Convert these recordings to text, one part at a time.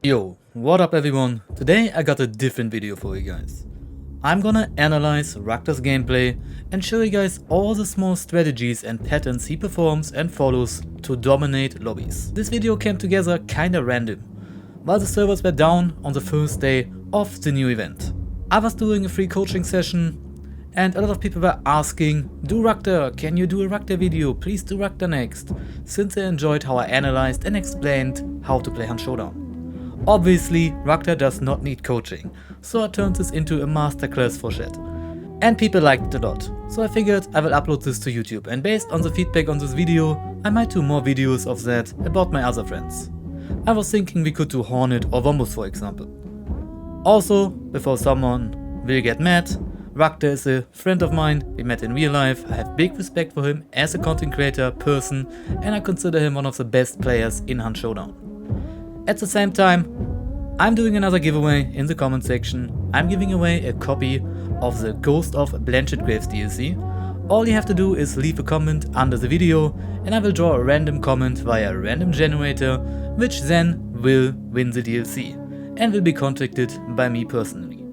Yo, what up everyone? Today I got a different video for you guys. I'm gonna analyze Rachta's gameplay and show you guys all the small strategies and patterns he performs and follows to dominate lobbies. This video came together kinda random, while the servers were down on the first day of the new event. I was doing a free coaching session and a lot of people were asking, do Rachta, can you do a Rachta video, please do Rachta next, since they enjoyed how I analyzed and explained how to play Hunt Showdown. Obviously, Rachta does not need coaching, so I turned this into a masterclass for chat. And people liked it a lot, so I figured I will upload this to YouTube, and based on the feedback on this video, I might do more videos of that about my other friends. I was thinking we could do Hornet or Wombus for example. Also, before someone will get mad, Rachta is a friend of mine, we met in real life, I have big respect for him as a content creator, person, and I consider him one of the best players in Hunt Showdown. At the same time, I'm doing another giveaway in the comment section. I'm giving away a copy of the Ghost of Blanchard Graves DLC. All you have to do is leave a comment under the video and I will draw a random comment via a random generator, which then will win the DLC and will be contacted by me personally.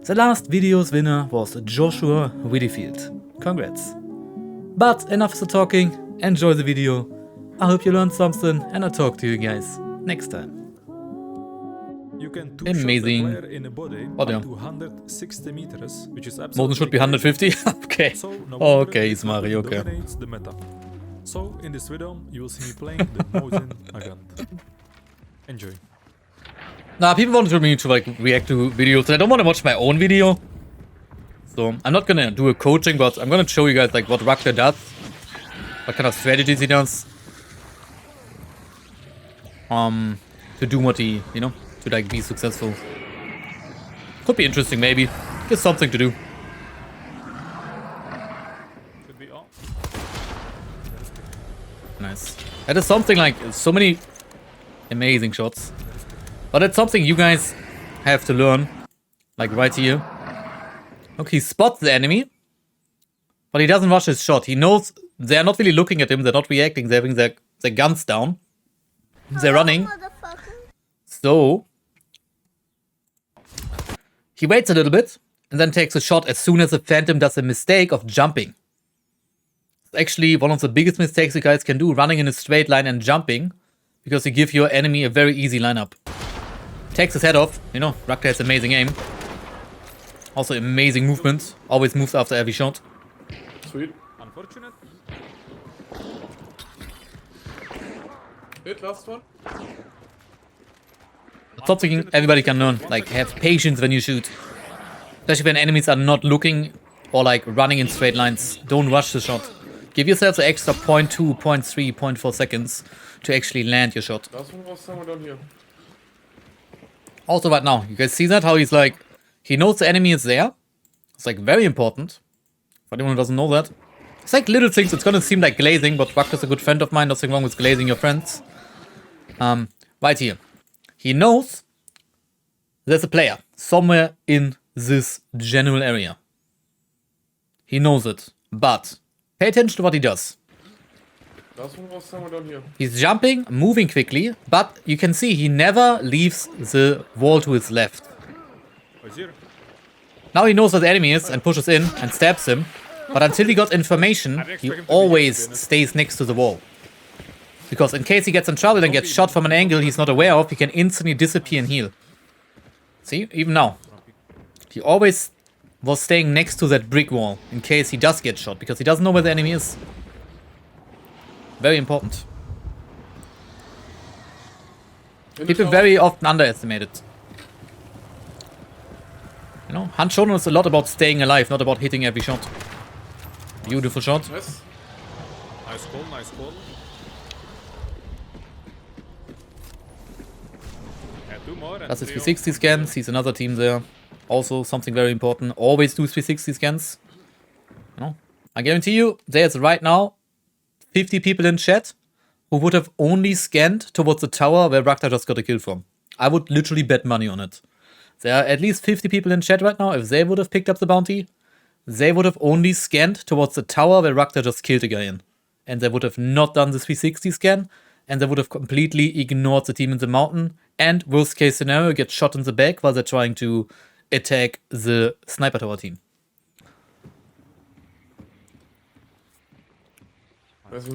The last video's winner was Joshua Whittyy. Congrats. But enough of the talking, enjoy the video. I hope you learned something and I'll talk to you guys next time. You can Amazing. in a body Oh, yeah. up to 160 meters, which is Moden should be 150? Okay. So, no Oh, wonder okay, it it's Mario, okay. dominates the meta. So, in this video, you will see me playing the Moden again. Enjoy. Nah, people wanted me to like react to videos and I don't want to watch my own video. So, I'm not gonna do a coaching, but I'm gonna show you guys like what Rachta does. What kind of strategies he does. To do what he, you know, to like be successful. Could be interesting maybe. Just something to do. Could be all. Nice. That is something like so many amazing shots. But it's something you guys have to learn. Like right here. Look, he spots the enemy. But he doesn't rush his shot. He knows they're not really looking at him, they're not reacting, they're having their guns down. They're running. So he waits a little bit and then takes a shot as soon as the Phantom does a mistake of jumping. It's actually one of the biggest mistakes you guys can do, running in a straight line and jumping, because you give your enemy a very easy lineup. Takes his head off, you know, Rachta has amazing aim. Also amazing movement, always moves after every shot. Sweet. Unfortunate. Hit, last one. Something everybody can learn, like have patience when you shoot. Especially when enemies are not looking or like running in straight lines. Don't rush the shot. Give yourself the extra 0.2, 0.3, 0.4 seconds to actually land your shot. Last one was somewhere down here. Also right now, you guys see that? How he's like, he knows the enemy is there. It's like very important. For anyone who doesn't know that. It's like little things, it's gonna seem like glazing, but Rachta's a good friend of mine, nothing wrong with glazing your friends. Right here. He knows there's a player somewhere in this general area. He knows it, but pay attention to what he does. Last one was somewhere down here. He's jumping, moving quickly, but you can see he never leaves the wall to his left. Wazir. Now he knows where the enemy is and pushes in and stabs him, but until he got information, he always stays next to the wall. Because in case he gets in trouble and gets shot from an angle he's not aware of, he can instantly disappear and heal. See, even now. He always was staying next to that brick wall in case he does get shot, because he doesn't know where the enemy is. Very important. People very often underestimate it. You know, Hunt Showdown is a lot about staying alive, not about hitting every shot. Beautiful shot. Yes. Nice call, nice call. Yeah, two more and Does his three 360 scans, he's another team there. Also something very important, always do 360 scans. You know, I guarantee you, there's right now 50 people in chat who would have only scanned towards the tower where Rachta just got a kill from. I would literally bet money on it. There are at least 50 people in chat right now, if they would have picked up the bounty, they would have only scanned towards the tower where Rachta just killed a guy in. And they would have not done the 360 scan, and they would have completely ignored the team in the mountain and worst case scenario, get shot in the back while they're trying to attack the sniper tower team.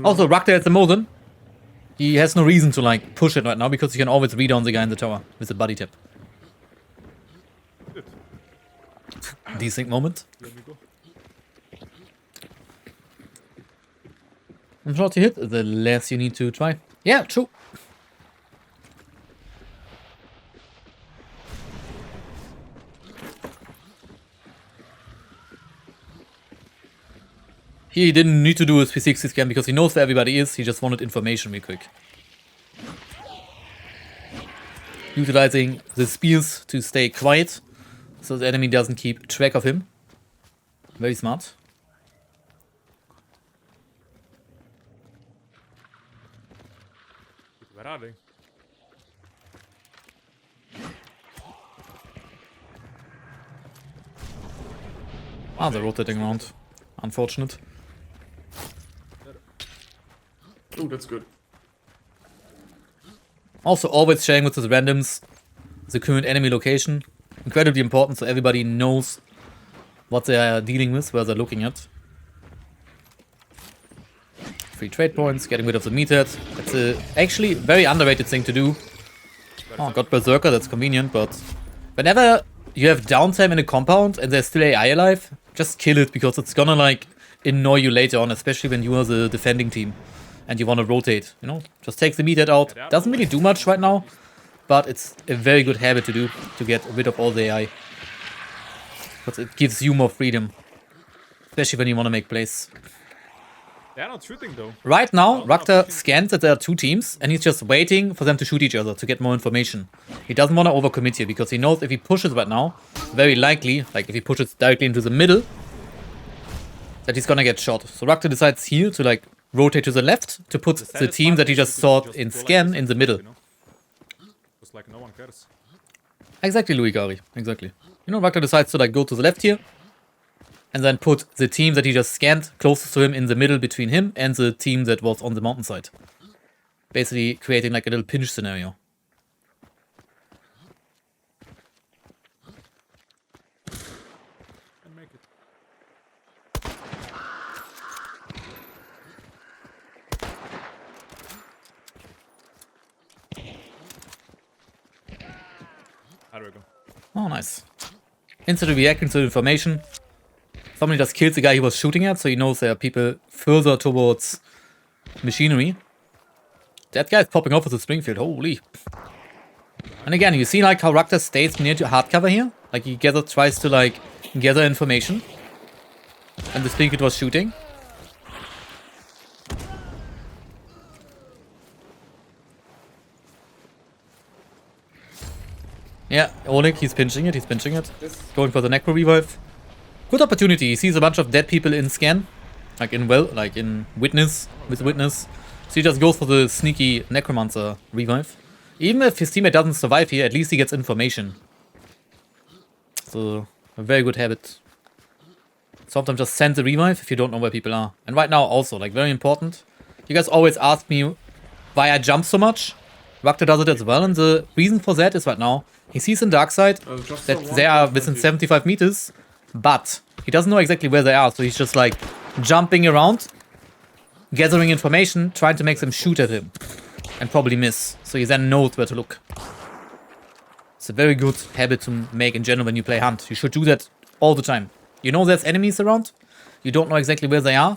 Also, Rachta at the moment, he has no reason to like push it right now because you can always read on the guy in the tower with a buddy tap. Desync moment. Let me go. I'm sure to hit, the less you need to try. Yeah, true. He didn't need to do his P60 scan because he knows where everybody is, he just wanted information real quick. Utilizing the spears to stay quiet, so the enemy doesn't keep track of him. Very smart. Where are they? Ah, they're rotating around. Unfortunate. Oh, that's good. Also, always sharing with the randoms the current enemy location. Incredibly important so everybody knows what they are dealing with, where they're looking at. Free trade points, getting rid of the meathead. That's a actually very underrated thing to do. Oh, got Berserker, that's convenient, but whenever you have downtime in a compound and there's still AI alive, just kill it because it's gonna like annoy you later on, especially when you are the defending team and you want to rotate, you know? Just take the meathead out. Doesn't really do much right now, but it's a very good habit to do to get rid of all the AI. Because it gives you more freedom, especially when you want to make plays. They're not shooting though. Right now, Rachta scans that there are two teams, and he's just waiting for them to shoot each other to get more information. He doesn't want to overcommit here, because he knows if he pushes right now, very likely, like if he pushes directly into the middle, that he's gonna get shot. So Rachta decides here to like rotate to the left, to put the team that he just saw in scan in the middle. It's like no one cares. Exactly, Louis Gari, exactly. You know, Rachta decides to like go to the left here, and then put the team that he just scanned closest to him in the middle between him and the team that was on the mountainside. Basically creating like a little pinch scenario. And make it. There we go. Oh, nice. Instantly reacting to the information. Somebody just kills the guy he was shooting at, so he knows there are people further towards machinery. That guy's popping off with the Springfield, holy. And again, you see like how Rachta stays near to hardcover here? Like he tries to like gather information. And the Springfield was shooting. Yeah, Oleg, he's pinching it. Going for the Necro Revive. Good opportunity. He sees a bunch of dead people in scan. Like in Witness, with Witness. So he just goes for the sneaky Necromancer Revive. Even if his teammate doesn't survive here, at least he gets information. So, a very good habit. Sometimes just send the Revive if you don't know where people are. And right now also, like very important. You guys always ask me why I jump so much. Rachta does it as well, and the reason for that is right now, he sees in Darkside that they are within 75 meters, but he doesn't know exactly where they are, so he's just like jumping around, gathering information, trying to make them shoot at him, and probably miss, so he then knows where to look. It's a very good habit to make in general when you play Hunt. You should do that all the time. You know there's enemies around, you don't know exactly where they are,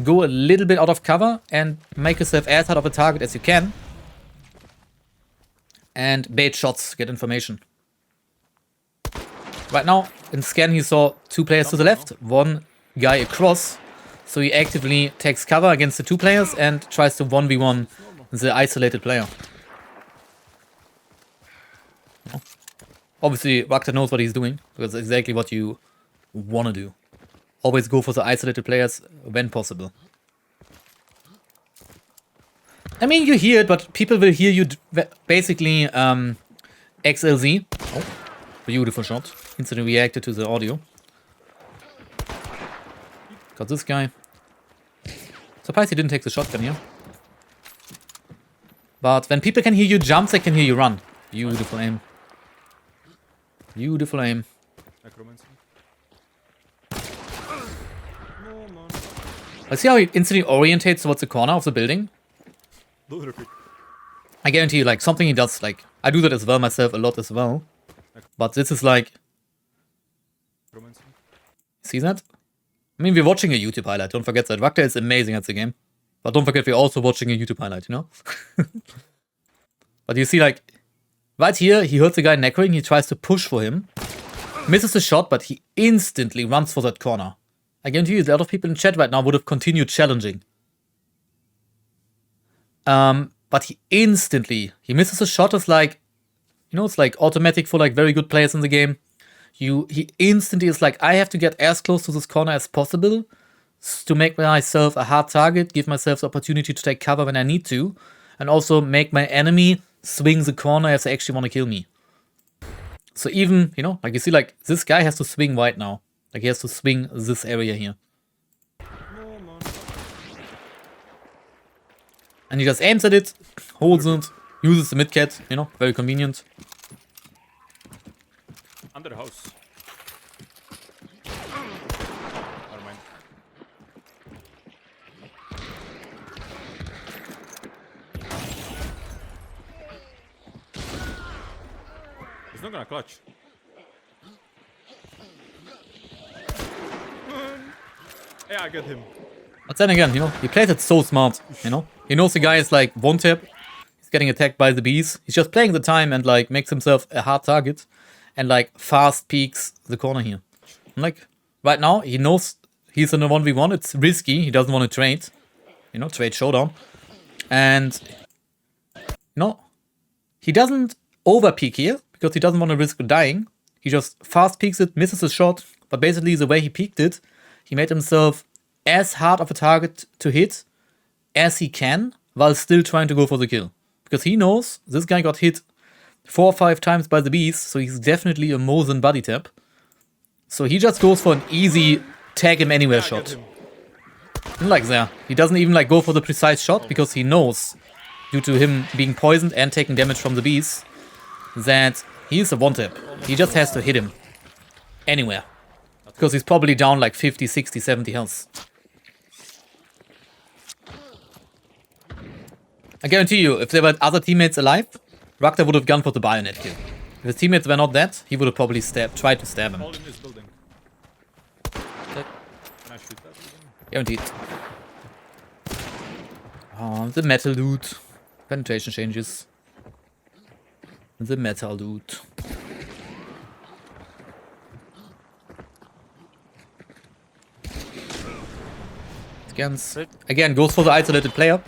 go a little bit out of cover and make yourself as hard of a target as you can. And bait shots, get information. Right now, in scan he saw two players to the left, one guy across. So he actively takes cover against the two players and tries to 1v1 the isolated player. Obviously, Rachta knows what he's doing, because it's exactly what you want to do. Always go for the isolated players when possible. I mean, you hear it, but people will hear you basically XLZ. Oh, beautiful shot. Instantly reacted to the audio. Got this guy. Surprised he didn't take the shotgun here. But when people can hear you jump, they can hear you run. Beautiful aim. Beautiful aim. Necromancy. I see how he instantly orientates towards the corner of the building. Do it repeat. I guarantee you, like, something he does, like, I do that as well myself a lot as well. But this is like, Necromancy. see that? I mean, we're watching a YouTube highlight, don't forget that. Rachta is amazing at the game. But don't forget, we're also watching a YouTube highlight, you know? But you see, like, right here, he hurts the guy necroing, he tries to push for him. Misses the shot, but he instantly runs for that corner. I guarantee you, a lot of people in chat right now would have continued challenging. But he misses a shot. It's like, you know, it's like automatic for like very good players in the game. He instantly is like, I have to get as close to this corner as possible to make myself a hard target, give myself the opportunity to take cover when I need to, and also make my enemy swing the corner if they actually want to kill me. So even, you know, like you see, like this guy has to swing right now. Like he has to swing this area here. And he just aims at it, holds it, uses the mid-cat, you know, very convenient. Under the house. Never mind. He's not gonna clutch. Yeah, I get him. But then again, you know, he plays it so smart, you know. He knows the guy is like one tap, he's getting attacked by the bees. He's just playing the time and like makes himself a hard target and like fast peeks the corner here. And like right now, he knows he's in a 1v1, it's risky, he doesn't want to trade, you know, trade showdown. And, you know, he doesn't over peek here because he doesn't want to risk dying. He just fast peeks it, misses a shot, but basically the way he peeked it, he made himself as hard of a target to hit as he can while still trying to go for the kill. Because he knows this guy got hit 4 or 5 times by the bees, so he's definitely a Mosin body tap. So he just goes for an easy tag him anywhere shot. Like there. He doesn't even like go for the precise shot because he knows, due to him being poisoned and taking damage from the bees, that he's a one tap. He just has to hit him anywhere. Because he's probably down like 50, 60, 70 health. I guarantee you, if there were other teammates alive, Rachta would have gone for the bayonet kill. If his teammates were not dead, he would have probably tried to stab him. All in this building. Can I shoot that building? Guaranteed. Oh, the metal loot. Penetration changes. The metal loot. Scans. Again, goes for the isolated player.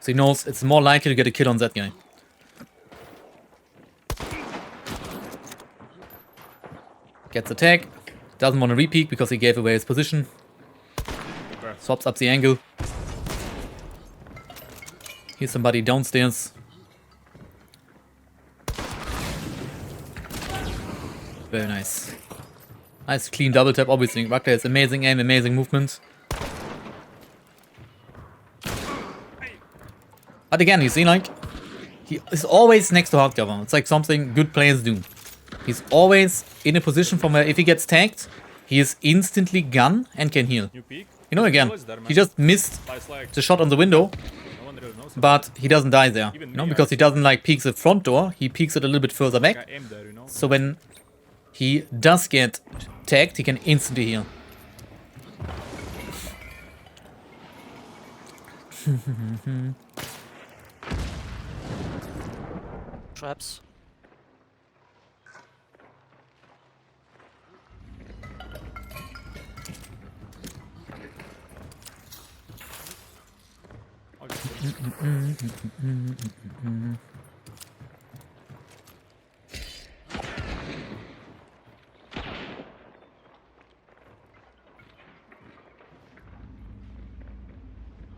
So he knows it's more likely to get a kill on that guy. Gets the tag. Doesn't want to re-peek because he gave away his position. Swaps up the angle. Here's somebody downstairs. Very nice. Nice clean double tap, obviously. Rachta has amazing aim, amazing movement. But again, you see, like, he is always next to hard cover. It's like something good players do. He's always in a position from where if he gets tagged, he is instantly gone and can heal. You know, again, he just missed the shot on the window, but he doesn't die there. You know, because he doesn't like peek the front door, he peeks it a little bit further back. So when he does get tagged, he can instantly heal. Traps.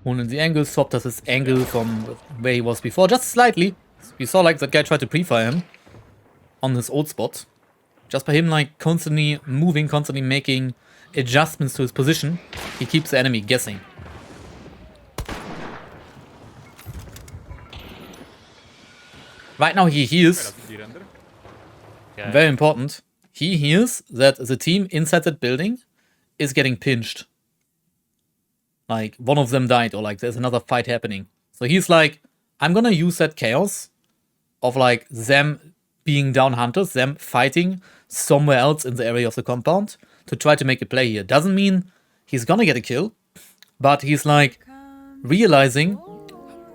One in the angle, swapped us his angle from where he was before, just slightly. We saw like that guy tried to pre-fire him on his old spot. Just by him like constantly moving, constantly making adjustments to his position, he keeps the enemy guessing. Right now he hears, Yeah. very important, he hears that the team inside that building is getting pinched. Like, one of them died, or like there's another fight happening. So he's like, I'm gonna use that chaos of like them being down hunters, them fighting somewhere else in the area of the compound to try to make a play here. Doesn't mean he's gonna get a kill, but he's like realizing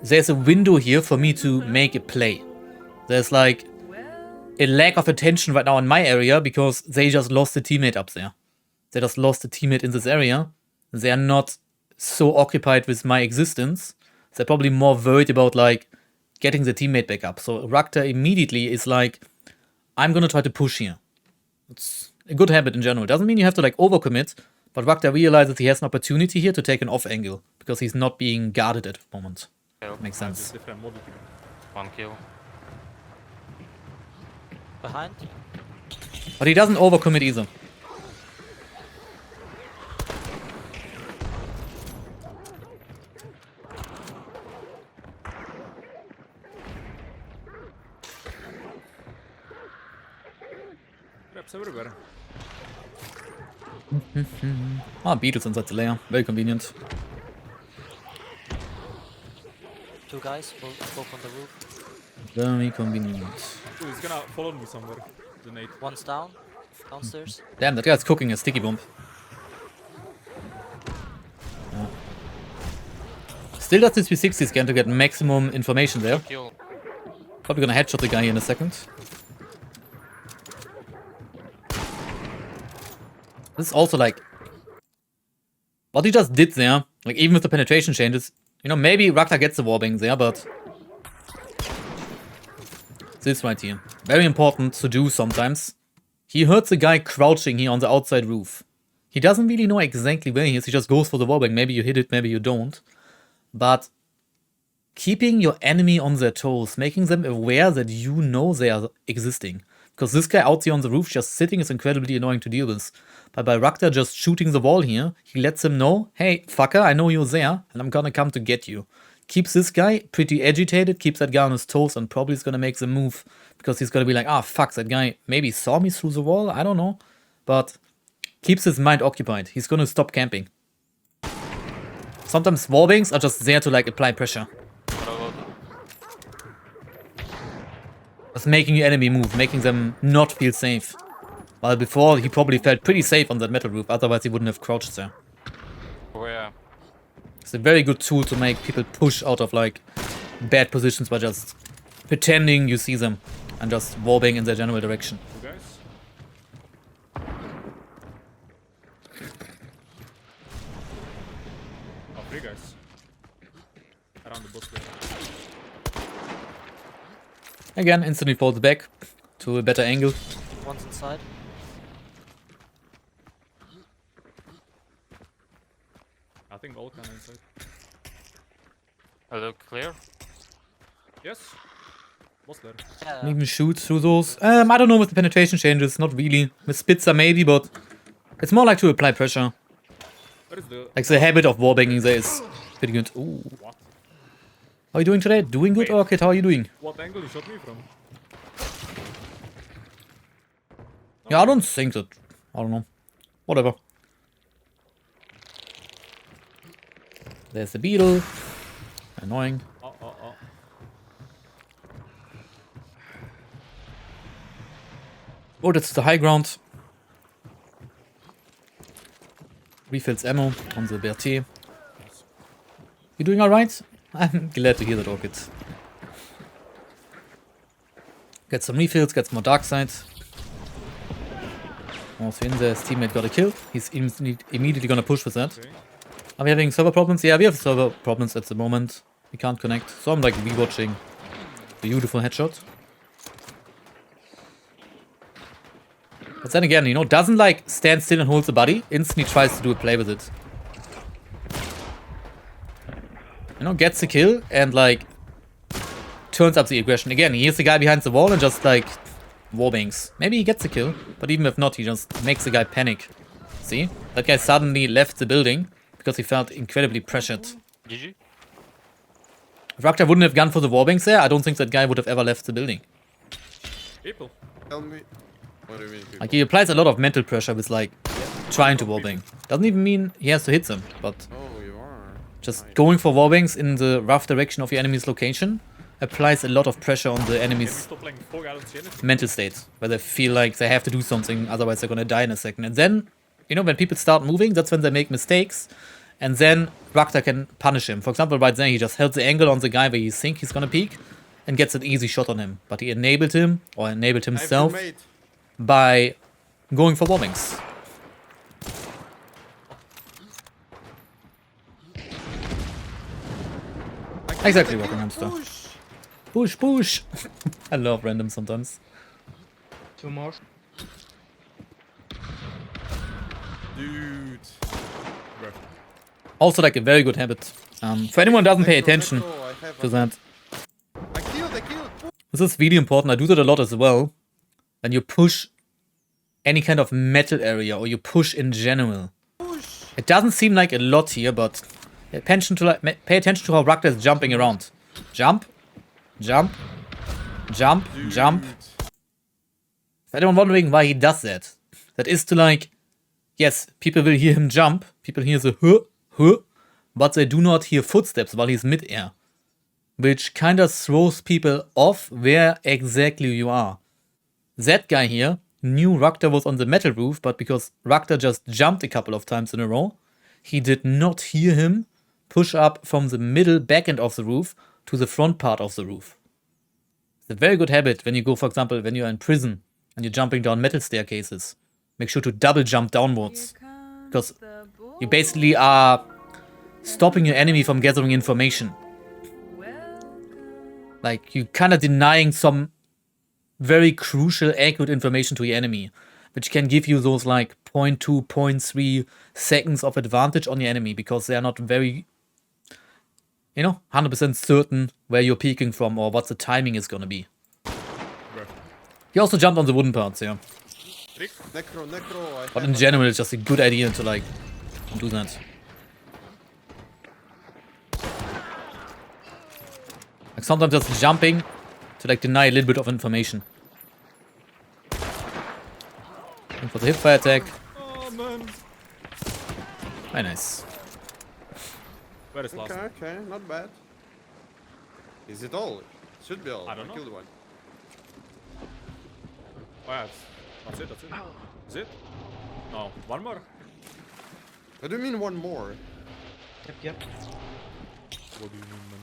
there's a window here for me to make a play. There's like a lack of attention right now in my area because they just lost a teammate up there. They just lost a teammate in this area. They are not so occupied with my existence. They're probably more worried about like getting the teammate back up. So Rachta immediately is like, I'm gonna try to push here. It's a good habit in general. Doesn't mean you have to like overcommit, but Rachta realizes he has an opportunity here to take an off angle because he's not being guarded at the moment. Kill. Makes sense. One kill. Behind. But he doesn't overcommit either. Traps everywhere. Ah, Beatles inside the layer. Very convenient. Two guys, both on the roof. Very convenient. Ooh, he's gonna follow me somewhere. The nade. One's down. Downstairs. Damn, that guy's cooking a sticky bomb. Yeah. Still does this 360 scan to get maximum information there. Kill. Probably gonna headshot the guy in a second. This is also like what he just did there, like even with the penetration changes, you know, maybe Rachta gets the warbang there, but this right here, very important to do sometimes. He heard the guy crouching here on the outside roof. He doesn't really know exactly where he is, he just goes for the warbang. Maybe you hit it, maybe you don't. But keeping your enemy on their toes, making them aware that you know they are existing. Because this guy out there on the roof just sitting is incredibly annoying to deal with. But by Rachta just shooting the wall here, he lets him know, hey, fucker, I know you're there, and I'm gonna come to get you. Keeps this guy pretty agitated, keeps that guy on his toes, and probably is gonna make the move. Because he's gonna be like, ah, fuck, that guy maybe saw me through the wall, I don't know. But keeps his mind occupied. He's gonna stop camping. Sometimes warbangs are just there to like apply pressure. Just making your enemy move, making them not feel safe. While before, he probably felt pretty safe on that metal roof, otherwise he wouldn't have crouched there. Oh yeah. It's a very good tool to make people push out of like bad positions by just pretending you see them and just warbang in their general direction. Two guys. Oh, three guys. Around the boss there. Again, instantly falls back to a better angle. One's inside. I think all kind of inside. I look clear. Yes. Boss there. Yeah. Can even shoot through those. I don't know with the penetration changes, not really. With Spitzer maybe, but it's more like to apply pressure. Where is the... Like the habit of warbanging there is pretty good. Ooh. What? How are you doing today? Doing good, Wait. Orchid? How are you doing? What angle you shot me from? Yeah, I don't think that. I don't know. Whatever. There's the beetle. Annoying. Oh. Oh, that's the high ground. Refills ammo on the BRT. You doing alright? I'm glad to hear that, Orchid. Get some refills, get some more dark side. Also in there, his teammate got a kill. He's immediately gonna push with that. Okay. Are we having server problems? Yeah, we have server problems at the moment. We can't connect. So I'm like rewatching the beautiful headshot. But then again, you know, doesn't like stand still and hold the body. Instantly tries to do a play with it. You know, gets the kill and like turns up the aggression. Again, he hears the guy behind the wall and just like warbangs. Maybe he gets the kill, but even if not, he just makes the guy panic. See? That guy suddenly left the building because he felt incredibly pressured. GG. If Rachta wouldn't have gone for the warbings there, I don't think that guy would have ever left the building. People. Tell me. What do you mean? People? Like, he applies a lot of mental pressure with, like, trying to warbing. Doesn't even mean he has to hit them, but Oh, you are. just Nice. going for warbings in the rough direction of your enemy's location applies a lot of pressure on the Can we enemy's stop playing Fog? I don't see anything. mental state, where they feel like they have to do something, otherwise they're gonna die in a second. And then, you know, when people start moving, that's when they make mistakes, and then Rachta can punish him. For example, right there, he just held the angle on the guy where you think he's gonna peek, and gets an easy shot on him. But he enabled him, or enabled himself, Mate. by going for warbings. Exactly what hamster. Push, push! I love random sometimes. 2 more. Dude. Also, like, a very good habit. For anyone who doesn't pay attention to that, I killed. this is really important. I do that a lot as well. When you push any kind of metal area, or you push in general. It doesn't seem like a lot here, but pay attention to how Rachta is jumping around. Jump, jump, jump, jump. If anyone wondering why he does that, that is to, like, yes, people will hear him jump, people hear the huh, but they do not hear footsteps while he's mid-air. Which kind of throws people off where exactly you are. That guy here knew Rachta was on the metal roof, but because Rachta just jumped a couple of times in a row, he did not hear him push up from the middle back end of the roof to the front part of the roof. It's a very good habit when you go, for example, when you're in prison and you're jumping down metal staircases. Make sure to double jump downwards, because you basically are stopping your enemy from gathering information. Like, you kind of denying some very crucial, accurate information to your enemy, which can give you those, like, 0.2, 0.3 seconds of advantage on your enemy, because they are not very, you know, 100% certain where you're peeking from or what the timing is gonna be. He also jumped on the wooden parts, yeah. Necro. But in general, it's just a good idea to, like, do that. Like, sometimes just jumping to, like, deny a little bit of information. And for the hipfire attack. Oh man. Very nice. Where is last? Okay, not bad. Is it all? Should be all. I don't know. Killed one. Oh, yeah, that's it. Is it? No, one more? What do you mean one more? Yep. What do you mean, man?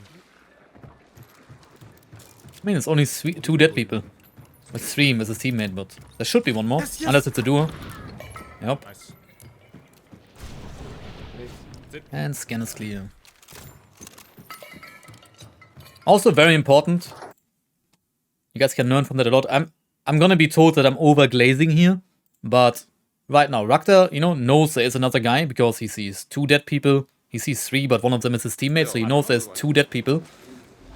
I mean, it's only 2 dead people. With 3 with his teammate, but there should be one more. Unless it's a duo. Yep. Nice. And scan is clear. Also very important. You guys can learn from that a lot. I'm gonna be told that I'm over glazing here, but right now Rachta, you know, knows there is another guy because he sees 2 dead people. He sees 3, but one of them is his teammate, so he knows there's 2 dead people.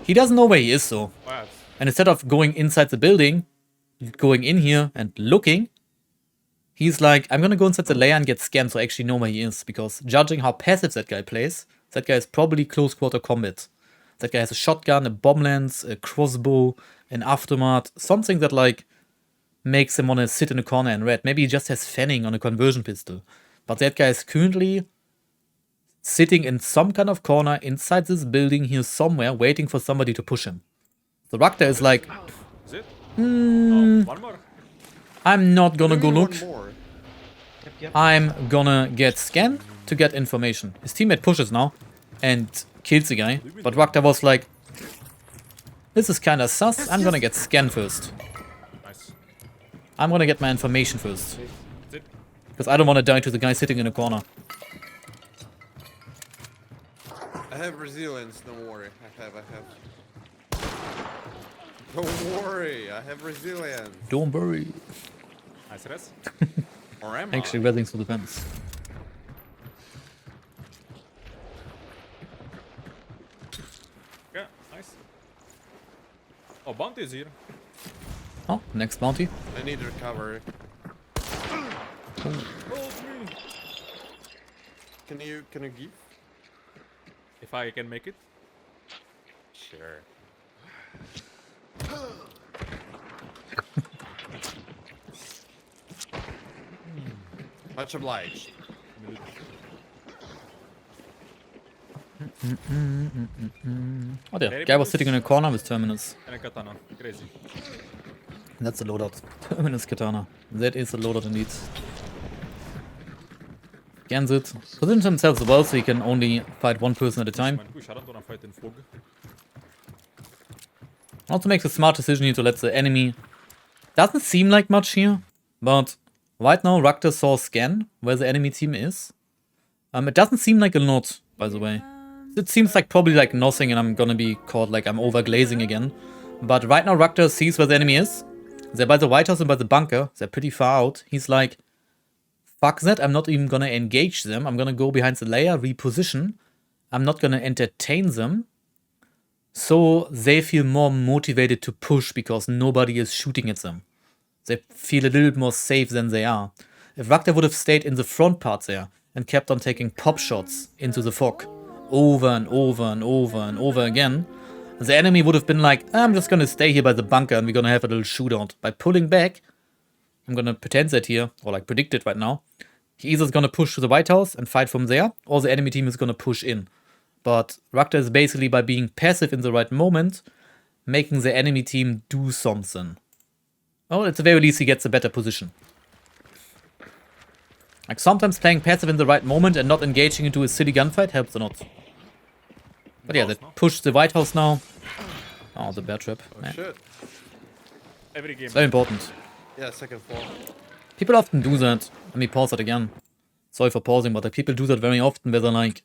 He doesn't know where he is, though. What? And instead of going inside the building, going in here and looking, he's like, I'm gonna go inside the layer and get scanned so I actually know where he is, because judging how passive that guy plays, that guy is probably close quarter combat. That guy has a shotgun, a bomb lance, a crossbow, an aftermath, something that, like, makes him want to sit in a corner and red. Maybe he just has fanning on a conversion pistol. But that guy is currently sitting in some kind of corner inside this building here somewhere, waiting for somebody to push him. So Rachta is like, Is it? Oh, one more? I'm not gonna go look. One more. Yep. I'm gonna get scanned to get information. His teammate pushes now and kills the guy. But Rachta was like, this is kinda sus, I'm gonna get scanned first. Nice. I'm gonna get my information first. Is it? Because I don't want to die to the guy sitting in a corner. I have resilience, don't worry. I have. Don't worry, I have resilience. Don't worry. Nice rest. Or am I? Actually, weathering through the fence. Yeah, nice. Oh, bounty is here. Oh, next bounty. I need recovery. Hold me. Can you give? If I can make it. Sure. Much obliged. Oh, the guy was sitting in a corner with Terminus. And a katana. Crazy. That's a loadout. Terminus katana. That is a loadout indeed. Scans it. Positions himself well so he can only fight one person at a time. Man, push. I don't wanna fight in fog. Also makes a smart decision here to let the enemy... Doesn't seem like much here, but right now Rachta saw scan where the enemy team is. It doesn't seem like a lot, by the way. It seems like probably like nothing and I'm gonna be caught like I'm overglazing again. But right now Rachta sees where the enemy is. They're by the White House and by the bunker. They're pretty far out. He's like, fuck that, I'm not even gonna engage them. I'm gonna go behind the layer, reposition. I'm not gonna entertain them. So they feel more motivated to push because nobody is shooting at them. They feel a little bit more safe than they are. If Rachta would have stayed in the front part there and kept on taking pop shots into the fog over and over and over and over again, the enemy would have been like, I'm just gonna stay here by the bunker and we're gonna have a little shootout. By pulling back, I'm gonna pretend that here, or like predict it right now, he either is gonna push to the White House and fight from there, or the enemy team is gonna push in. But Rachta is basically, by being passive in the right moment, making the enemy team do something. Oh, at the very least he gets a better position. Like sometimes playing passive in the right moment and not engaging into a silly gunfight helps a lot. But yeah, they push the White House now. Oh, the bear trap. Oh Man. shit. Every game. It's very important. Yeah, second floor. People often do that. Let me pause that again. Sorry for pausing, but like, people do that very often where they're like,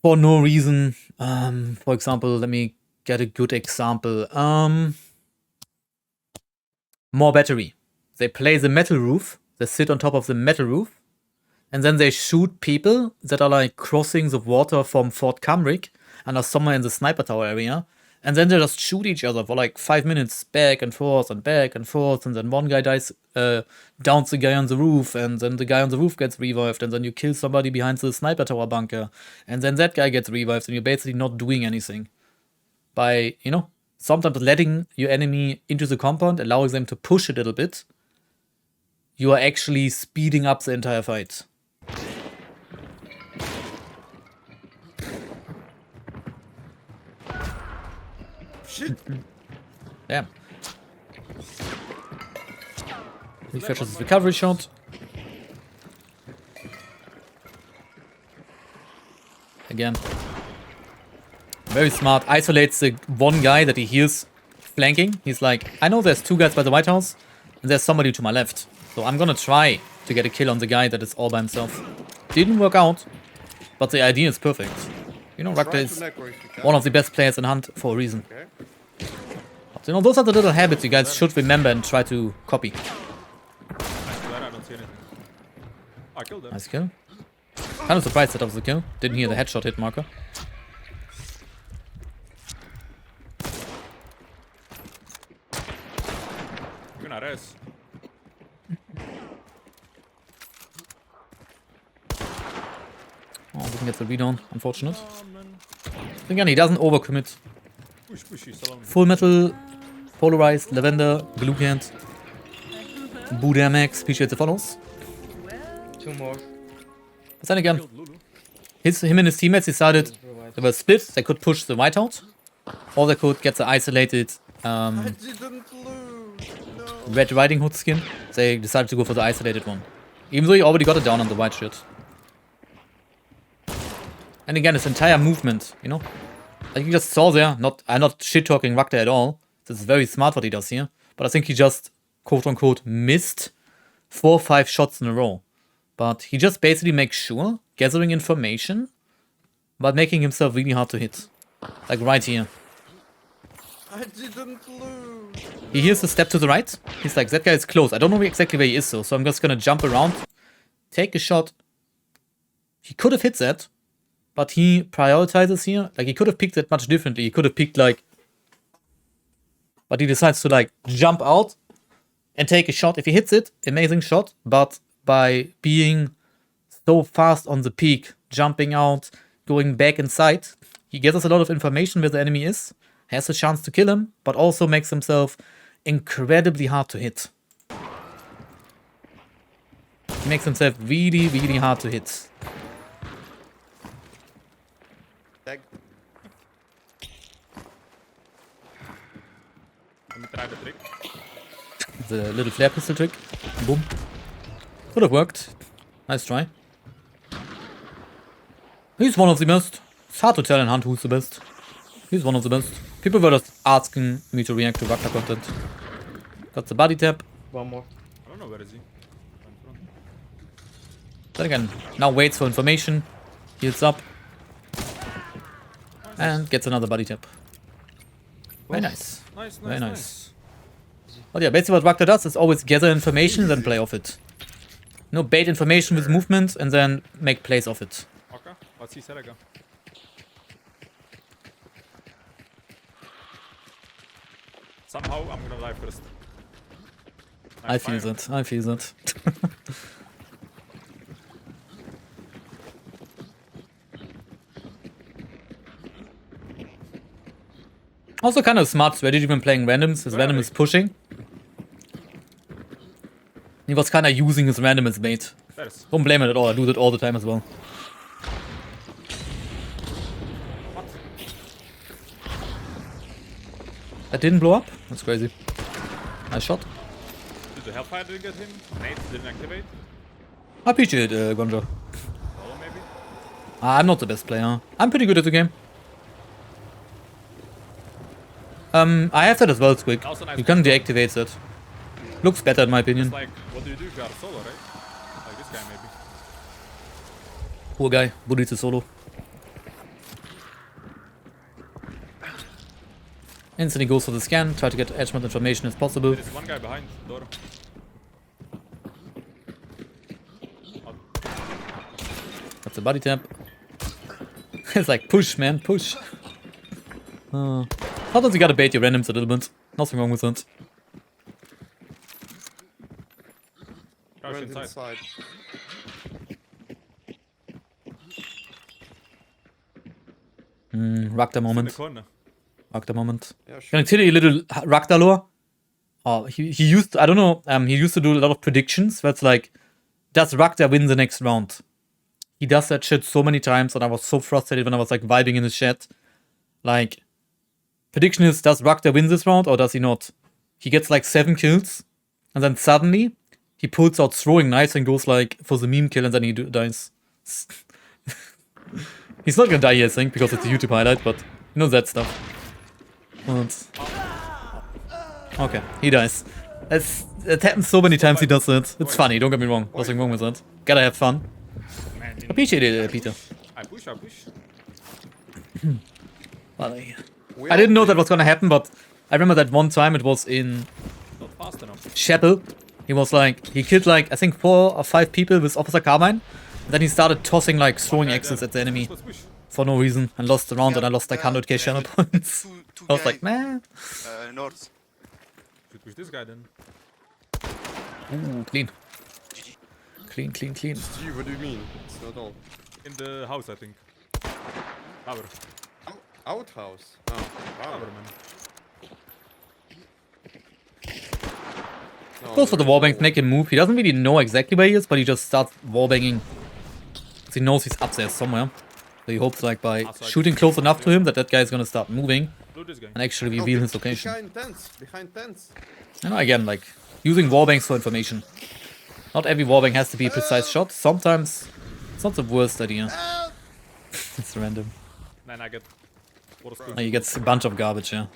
for no reason. For example, let me get a good example. More battery. They play the metal roof. They sit on top of the metal roof. And then they shoot people that are like crossing the water from Fort Cambric and are somewhere in the sniper tower area. And then they just shoot each other for like 5 minutes, back and forth and back and forth. And then one guy dies, downs the guy on the roof. And then the guy on the roof gets revived. And then you kill somebody behind the sniper tower bunker. And then that guy gets revived. And you're basically not doing anything. By, you know, sometimes letting your enemy into the compound, allowing them to push a little bit, you are actually speeding up the entire fight. Shit. Damn. He fetches his recovery shot. Again. Very smart. Isolates the one guy that he hears flanking. He's like, I know there's 2 guys by the White House, and there's somebody to my left. So I'm gonna try to get a kill on the guy that is all by himself. Didn't work out, but the idea is perfect. You know, Rachta is one of the best players in Hunt for a reason. Okay. So, you know, those are the little habits you guys should remember and try to copy. I don't see anything. I killed them. Nice kill. Kind of surprised that was the kill. Didn't hear the headshot hit marker. You're not res. Oh, didn't get the read on. Unfortunate. Again, he doesn't overcommit. Push, he's still on me. Full metal, polarized, lavender, glue canned. Buddha Max, appreciate the follows. 2 more. But then again, Killed Lulu. him and his teammates decided they were split. They could push the White House, or they could get the isolated I didn't lose. No. Red Riding Hood skin. They decided to go for the isolated one. Even though he already got it down on the white shirt. And again, his entire movement, you know? Like you just saw there, I'm not shit-talking Rachta at all. This is very smart what he does here. But I think he just, quote-unquote, missed 4 or 5 shots in a row. But he just basically makes sure, gathering information, but making himself really hard to hit. Like right here. I didn't lose. He hears a step to the right. He's like, that guy is close. I don't know exactly where he is, though. So I'm just gonna jump around, take a shot. He could have hit that, but he prioritizes here. Like, he could have picked that much differently. He could have picked, like... But he decides to, like, jump out and take a shot. If he hits it, amazing shot. But by being so fast on the peak, jumping out, going back inside, he gathers a lot of information where the enemy is, has a chance to kill him, but also makes himself incredibly hard to hit. He makes himself really, really hard to hit. Tag. Let me try the trick. The little flare pistol trick. Boom. Could have worked. Nice try. He's one of the best. It's hard to tell in Hunt who's the best. He's one of the best. People were just asking me to react to Rachta content. Got the body tap. One more. I don't know where is he. In front. Then again, now waits for information. Heals up. And gets another body tap. Very nice. Nice, Very nice, nice. But yeah, basically what Rachta does is always gather information, then play off it. You know, bait information with movement and then make plays off it. Okay, let's see Serega. Somehow I'm gonna die first. I feel that. I feel that. Also kind of smart strategy when playing randoms. His random is pushing. He was kind of using his random as bait. There's. Don't blame it at all. I do that all the time as well. What? That didn't blow up? That's crazy. Nice shot. Did the Hellfire didn't get him? Nate didn't activate? I appreciate it, Gonja. Solo maybe? I'm not the best player. I'm pretty good at the game. I have that as well, Squig. Also nice You can deactivate that. Looks better in my opinion. It's like, what do you do if you are solo, right? Like this guy maybe. Poor guy. Bullied to solo. Instantly goes for the scan. Try to get as much information as possible. There is one guy behind the door. That's a body tap. It's like push, man, push. Sometimes you gotta bait your randoms a little bit. Nothing wrong with that. Crouch Went inside. inside. Rachta In the moment. corner. Rachta moment. Yeah, sure. Can I tell you a little Rachta lore? Oh, he used, I don't know, he used to do a lot of predictions where it's like, does Rachta win the next round? He does that shit so many times and I was so frustrated when I was like vibing in his chat. Like, prediction is, does Rachta win this round or does he not? He gets like 7 kills and then suddenly he pulls out throwing knives and goes like for the meme kill and then he dies. He's not gonna die here, I think, because it's a YouTube highlight, but you know that stuff. And okay, he dies. It happens so many times he does it. It's funny, don't get me wrong. Nothing wrong with that. Gotta have fun. Man, Appreciate it, Peter. I push, I push. I didn't know that was gonna happen, but I remember that one time it was in Not fast enough. Chapel. He was like, he killed like, I think 4 or 5 people with Officer Carbine. And then he started tossing like throwing axes at the enemy Let's push. for no reason and lost the round and I lost like 100k channel points. Two I was guys, like, man. north. Should push this guy then. Ooh, clean. Clean, clean, clean. Gee, what do you mean? It's not all. In the house, I think. Power. Outhouse. Oh, wow. Power, man. No, Goes for the there is wallbang, no- make him move. He doesn't really know exactly where he is, but he just starts wallbanging. He knows he's up there somewhere. So he hopes like by shooting close enough to him that that guy is gonna start moving Do this guy. and actually No, reveal his location. Behind tents. Behind tents. You know, again, like using wallbangs for information. Not every wallbang has to be a precise shot. Sometimes it's not the worst idea. It's random. Then I get water spoon. Oh, he gets a bunch of garbage, yeah.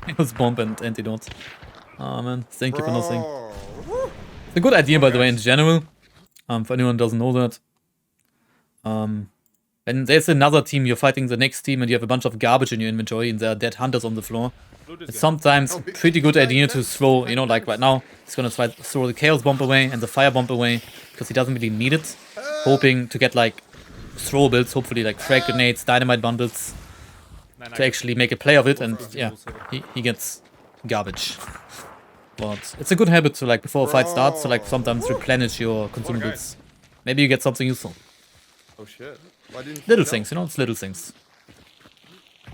It was bomb and antidote. Oh man, thank you for nothing. Bro. It's a good idea, by the way, in general. For anyone who doesn't know that. When there's another team, you're fighting the next team and you have a bunch of garbage in your inventory and there are dead hunters on the floor. Do this It's guy. sometimes Oh, pretty good idea to throw, you know, like right now, he's gonna try to throw the chaos bomb away and the fire bomb away because he doesn't really need it. Hoping to get like throwables, hopefully like frag grenades, dynamite bundles, Then I to get actually make a play of it, and water yeah, spoon. he gets garbage. But it's a good habit to like before a fight starts to like sometimes replenish your consumables. Maybe you get something useful. Oh shit. Why didn't you Little jump? things, you know, it's little things.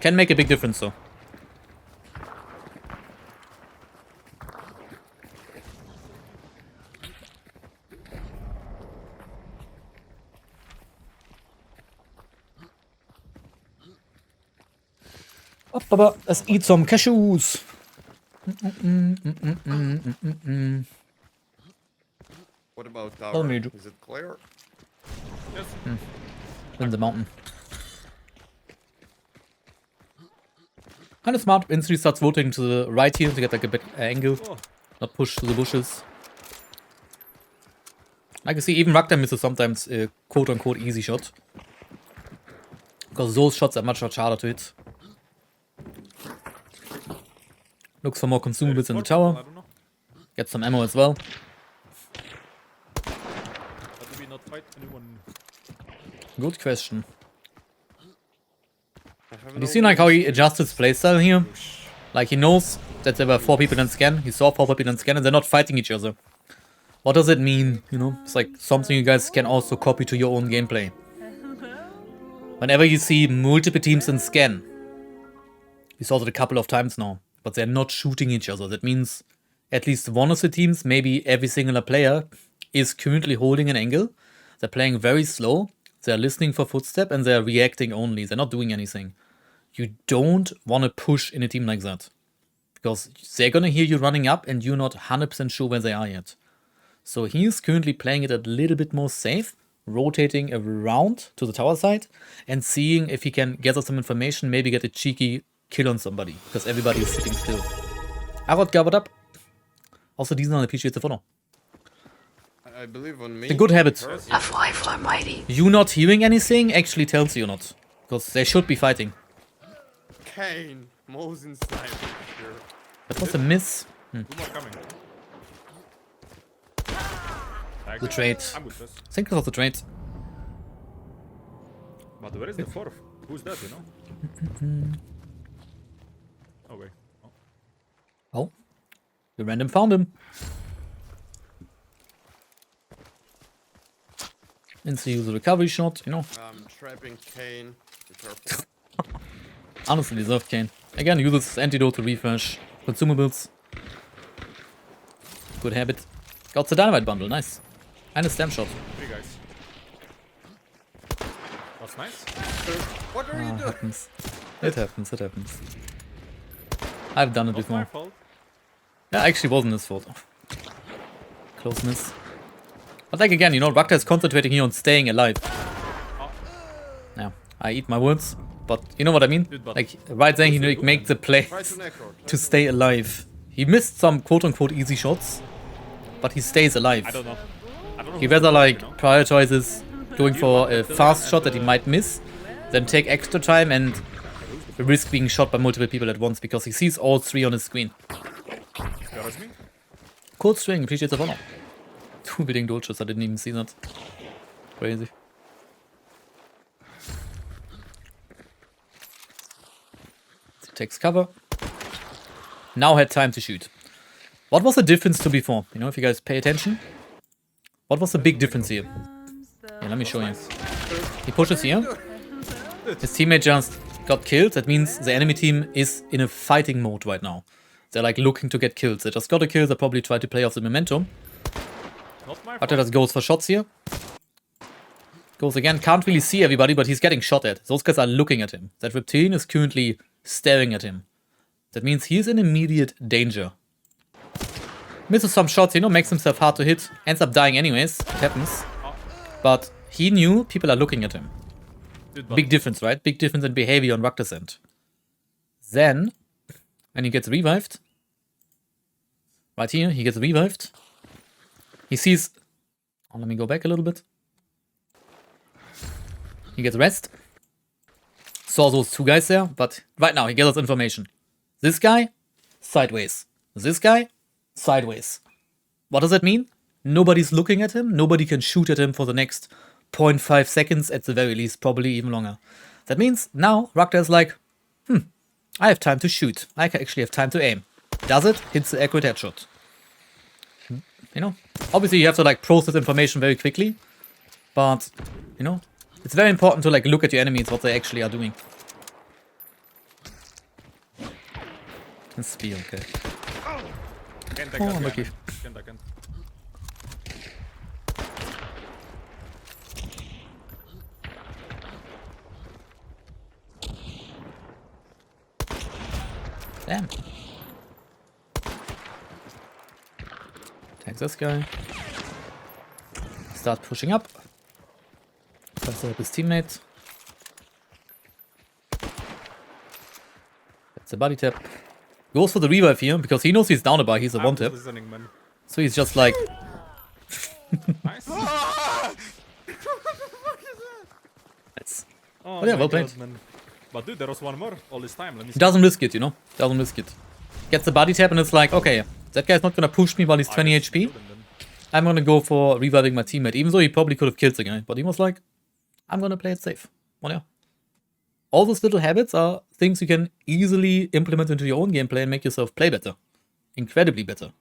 Can make a big difference though. Let's eat some cashews. What about Tell tower? me, Ju- Is it clear? Yes. In the mountain. Kind of smart. Instantly starts voting to the right here to get like a bit angle. Oh, Not push to the bushes. I can see even Rachta misses sometimes a quote-unquote easy shot. Because those shots are much harder to hit. Looks for more consumables in the I tower. don't know. Get some ammo as well. But do we not fight anyone? Good question. I have Have you no seen like how he wings. adjusts his playstyle here? Like he knows that there were 4 people in scan. He saw 4 people in scan and they're not fighting each other. What does it mean? You know, it's like something you guys can also copy to your own gameplay. Whenever you see multiple teams in scan, we saw that a couple of times now, but they're not shooting each other. That means at least one of the teams, maybe every single player, is currently holding an angle. They're playing very slow. They're listening for footstep and they're reacting only. They're not doing anything. You don't want to push in a team like that. Because they're going to hear you running up and you're not 100% sure where they are yet. So he's currently playing it a little bit more safe, rotating around to the tower side and seeing if he can gather some information, maybe get a cheeky kill on somebody, because everybody is sitting still. Arrot gathered up. Also, these are appreciates the follow. I believe on me. It's a good habit. First, A fly for Whityyy. You not hearing anything actually tells you not. Because they should be fighting. Kane. Mo's inside. Sure. That was a miss. 2 more coming. The trade. I'm good, yes. I think it was the trade. But where is the 4th? Who's that, you know? Oh, wait. Oh. Oh. You random found him. Instantly use a recovery shot, you know. I'm trapping Kane. Be careful. Honestly deserved Kane. Again, uses his antidote to refresh consumables. Good habit. Got the dynamite bundle, nice. And a stem shot. 3 guys. That's nice. What are you It doing? happens. It happens, it happens. I've done it Not my before. fault. Yeah, actually wasn't his fault. Close miss. But like again, you know, Rachta is concentrating here on staying alive. Yeah, I eat my words. But you know what I mean? Like, right there he like, make the play Try to necro. to stay alive. He missed some quote-unquote easy shots, but he stays alive. I don't know. I don't know. He who's rather the like one, you know? prioritizes going for a fast shot that he might miss, than take extra time and risk being shot by multiple people at once because he sees all 3 on his screen. Scares me. Cold string, appreciates the honor. 2 bidding dodges, I didn't even see that. Crazy. He takes cover. Now had time to shoot. What was the difference to before? You know, if you guys pay attention. What was the big difference here? Yeah, let me show you. He pushes here. His teammate just got killed. That means the enemy team is in a fighting mode right now. They're like looking to get kills. They just got a kill. They probably try to play off the momentum. Not my But fault. just goes for shots here. Goes again. Can't really see everybody, but he's getting shot at. Those guys are looking at him. That reptilian is currently staring at him. That means he's in immediate danger. Misses some shots, you know, makes himself hard to hit. Ends up dying anyways. It happens. But he knew people are looking at him. Dude, but Big difference, right? Big difference in behavior on Rachta's end. Then, when he gets revived, right here, he gets revived. He sees... Oh, let me go back a little bit. He gets rest. Saw those 2 guys there, but right now he gathers information. This guy, sideways. This guy, sideways. What does that mean? Nobody's looking at him. Nobody can shoot at him for the next 0.5 seconds at the very least, probably even longer. That means now Rachta is like, I have time to shoot. I can actually have time to aim. Does it? Hits the accurate headshot. You know, obviously you have to like process information very quickly, but you know, it's very important to like look at your enemies, what they actually are doing. A spear, okay. Can't, I Oh, can't, unlucky. Can't. Damn. Tag this guy. Start pushing up. Tries to help his teammate. That's a body tap. Goes for the revive here because he knows he's down a bar. He's a one tap. Listening, man. So he's just like, Nice. it's, Oh, yeah, my well played. God, man. But dude, there was one more all this time. Let me see. he doesn't risk it, you know? Doesn't risk it. Gets the body tap and it's like, okay, that guy's not gonna push me while he's 20 just HP. killed him then. I'm gonna go for reviving my teammate, even though he probably could have killed the guy. But he was like, I'm gonna play it safe. Well, yeah. All those little habits are things you can easily implement into your own gameplay and make yourself play better. Incredibly better.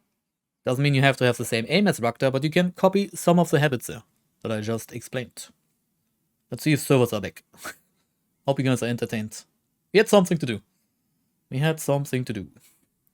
Doesn't mean you have to have the same aim as Rachta, but you can copy some of the habits there that I just explained. Let's see if servers are back. Hope you guys are entertained. We had something to do.